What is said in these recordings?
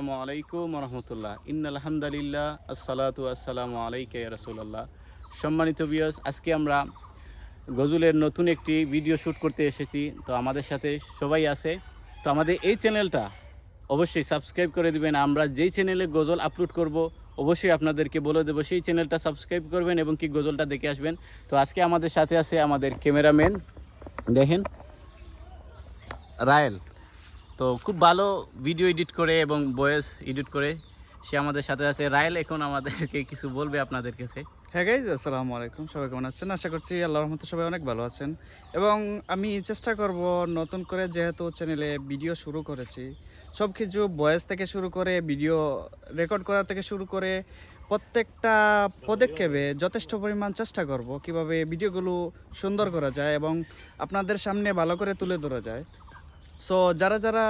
আসসালামু আলাইকুম রহমতুল্লাহ ইন্নাল হামদুলিল্লাহ আসসালাতু আসসালামু আলাইকা ইয়া রাসূলুল্লাহ। সম্মানিত ভিউয়ার্স, আজকে আমরা গজলের নতুন একটি ভিডিও শ্যুট করতে এসেছি। তো আমাদের সাথে সবাই আছে। তো আমাদের এই চ্যানেলটা অবশ্যই সাবস্ক্রাইব করে দিবেন। আমরা যেই চ্যানেলে গজল আপলোড করব অবশ্যই আপনাদেরকে বলে দেবো সেই চ্যানেলটা সাবস্ক্রাইব করবেন এবং কি গজলটা দেখে আসবেন। তো আজকে আমাদের সাথে আছে আমাদের ক্যামেরাম্যান, দেখেন, রায়েল। তো খুব ভালো ভিডিও এডিট করে এবং ভয়েস এডিট করে সে আমাদের সাথে আছে। রায়েল এখন আমাদেরকে কিছু বলবে আপনাদের কাছে। হ্যাঁ গাইজ, আসসালামু আলাইকুম। সবাই কেমন আছেন? আশা করছি আল্লাহর রহমতে সবাই অনেক ভালো আছেন। এবং আমি চেষ্টা করব নতুন করে, যেহেতু চ্যানেলে ভিডিও শুরু করেছি, সব কিছু ভয়েস থেকে শুরু করে ভিডিও রেকর্ড করা থেকে শুরু করে প্রত্যেকটা পদক্ষেপে যথেষ্ট পরিমাণ চেষ্টা করব কিভাবে ভিডিওগুলো সুন্দর করা যায় এবং আপনাদের সামনে ভালো করে তুলে ধরা যায়। সো যারা যারা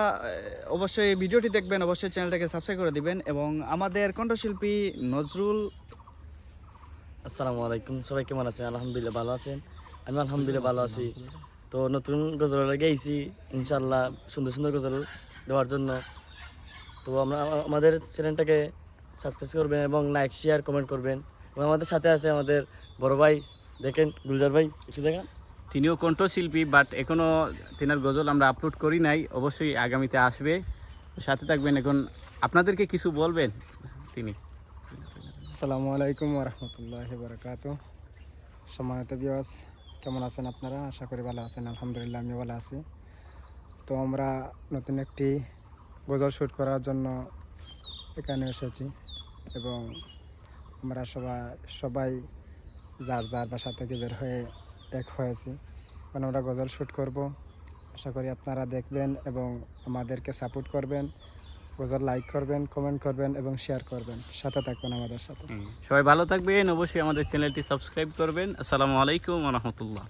অবশ্যই এই ভিডিওটি দেখবেন অবশ্যই চ্যানেলটাকে সাবস্ক্রাইব করে দিবেন। এবং আমাদের কণ্ঠশিল্পী নজরুল। আসসালামু আলাইকুম, সবাই কেমন আছেন? আলহামদুলিল্লাহ ভালো আছেন। আমি আলহামদুলিল্লাহ ভালো আছি। তো নতুন গজল গেয়েছি, ইনশাল্লাহ সুন্দর সুন্দর গজল দেওয়ার জন্য। তো আমরা আমাদের চ্যানেলটাকে সাবস্ক্রাইব করবেন এবং লাইক শেয়ার কমেন্ট করবেন। এবং আমাদের সাথে আছে আমাদের বড় ভাই, দেখেন গুলজার ভাই, একটু দেখেন। তিনিও কণ্ঠশিল্পী, বাট এখনও তিনার গজল আমরা আপলোড করি নাই, অবশ্যই আগামীতে আসবে। সাথে থাকবেন। এখন আপনাদেরকে কিছু বলবেন তিনি। আসসালামু আলাইকুম রহমতুল্লাহি বারাকাতুহু। সম্মানিত ভিউয়ার্স, কেমন আছেন আপনারা? আশা করি ভালো আছেন। আলহামদুলিল্লাহ আমি ভালো আছি। তো আমরা নতুন একটি গজল শ্যুট করার জন্য এখানে এসেছি এবং আমরা সবাই যার যার বাসা থেকে বের হয়ে এক হয়েছি, কারণ আমরা গজল শ্যুট করব। আশা করি আপনারা দেখবেন এবং আমাদেরকে সাপোর্ট করবেন। গজল লাইক করবেন, কমেন্ট করবেন এবং শেয়ার করবেন। সাথে থাকবেন আমাদের সাথে। সবাই ভালো থাকবেন, অবশ্যই আমাদের চ্যানেলটি সাবস্ক্রাইব করবেন। আসসালামু আলাইকুম রহমতুল্লাহ।